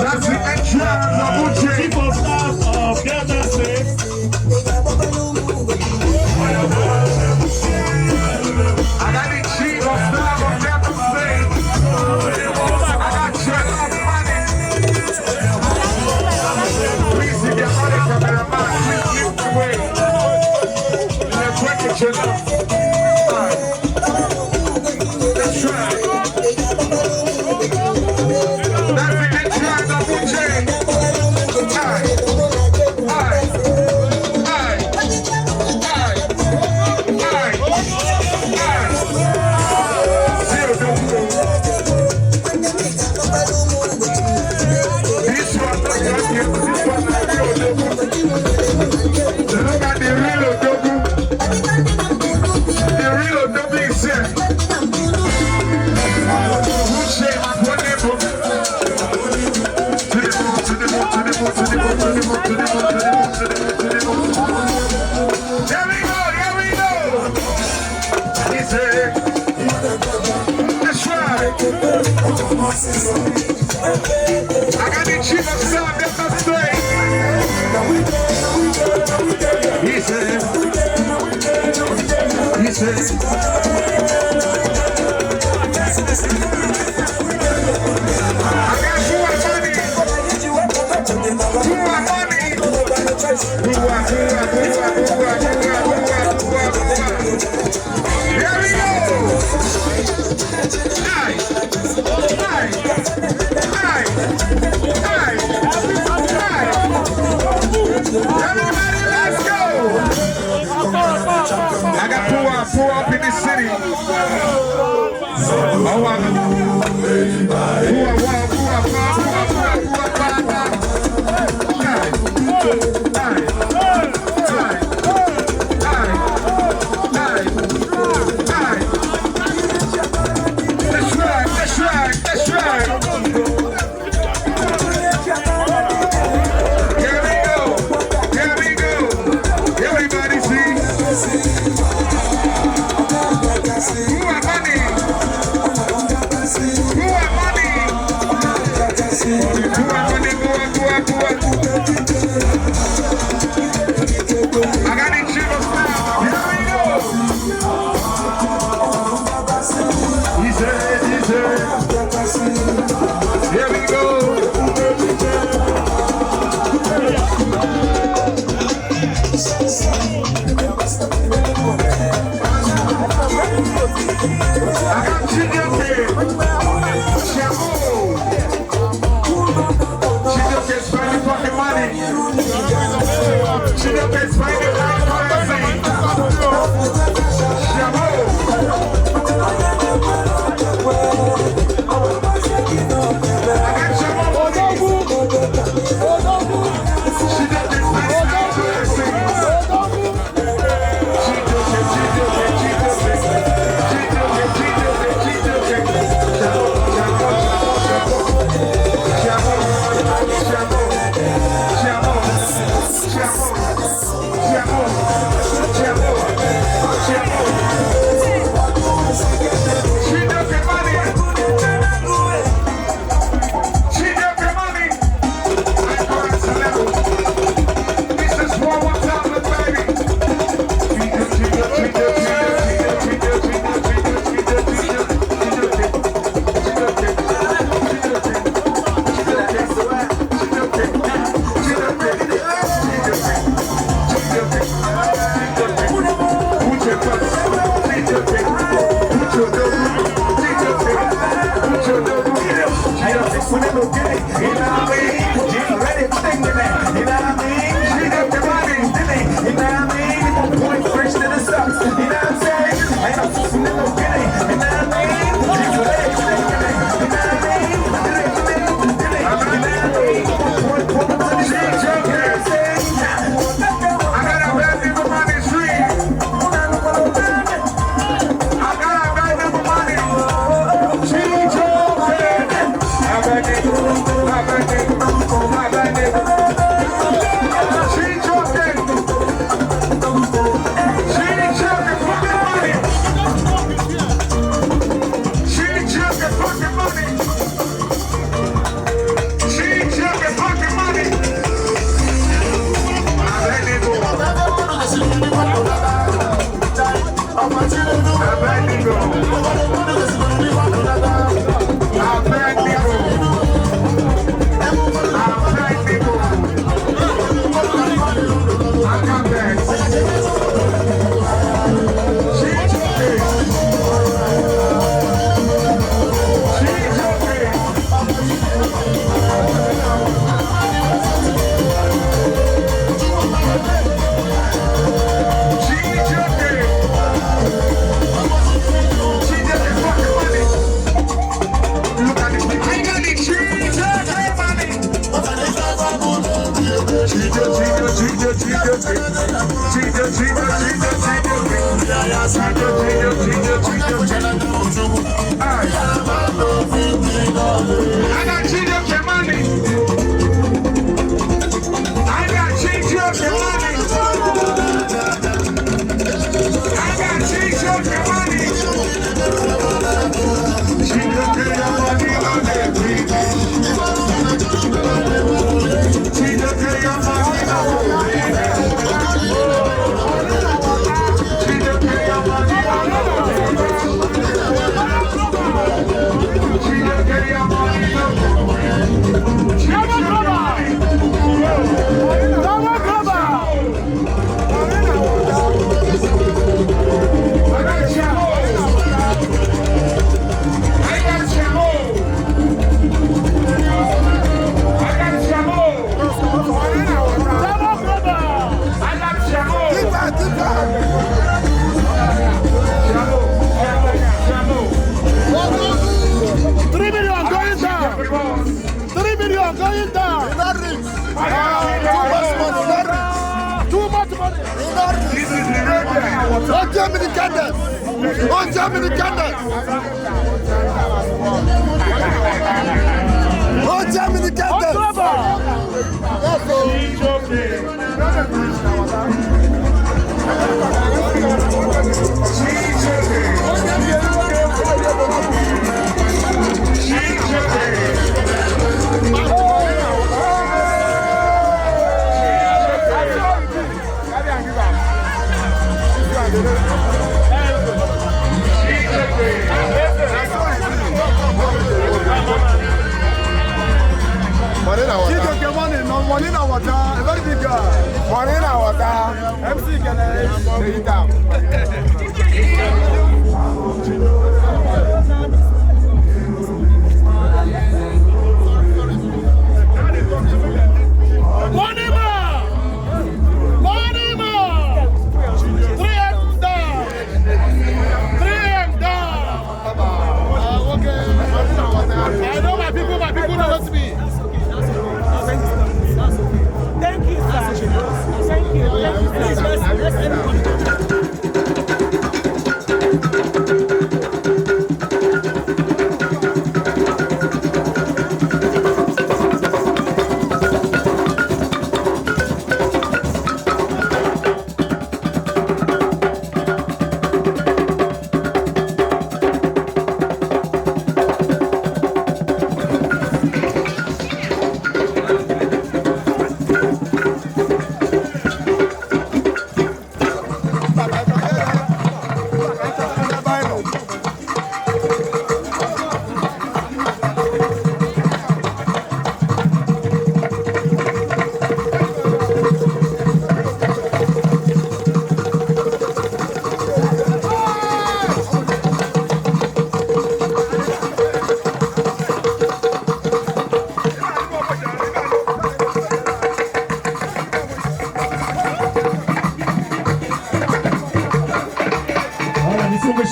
That's the entrance of Uche. Chief of Staff of Delta State. I got the chief of staff of Delta State. I got Chef Money. Please, if you're not a cameraman, please leave the way. Let's work it, Chef. Let's try. That's the entrance of Uche. Aye. Aye. Aye. Aye. Aye. Aye. Zero, no, no. This one, not just here. This one, not the Odogu. Look at the real Odogu. The real Odogu is here. Uche, one neighbor. To the moon, to the moon, to the moon, to the moon, to the moon, to the moon, to the moon, to the moon, to the moon. Here we go, here we go. He's here. That's right. I got the chief of staff, Delta State. He's here. He's here. I got who are money. Who are money. Who are. Here we go. Aye. Aye. Aye. Aye. Aye. Everybody, let's go. I got pull up in this city. That's right. Here we go. Everybody see. Who are money?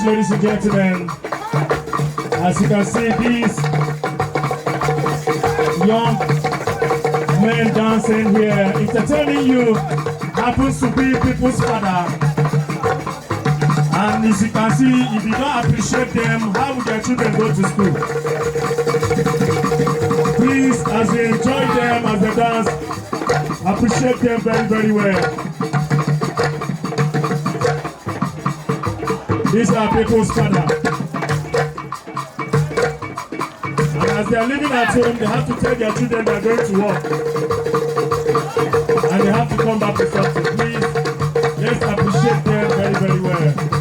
Ladies and gentlemen, as you can see, these young men dancing here, entertaining you, happens to be people's father. And as you can see, if you don't appreciate them, how would their children go to school? Please, as you enjoy them as they dance, appreciate them very, very well. These are people's father. And as they are living at home, they have to tell their children they are going to work. And they have to come back to something. Please, let's appreciate them very, very well.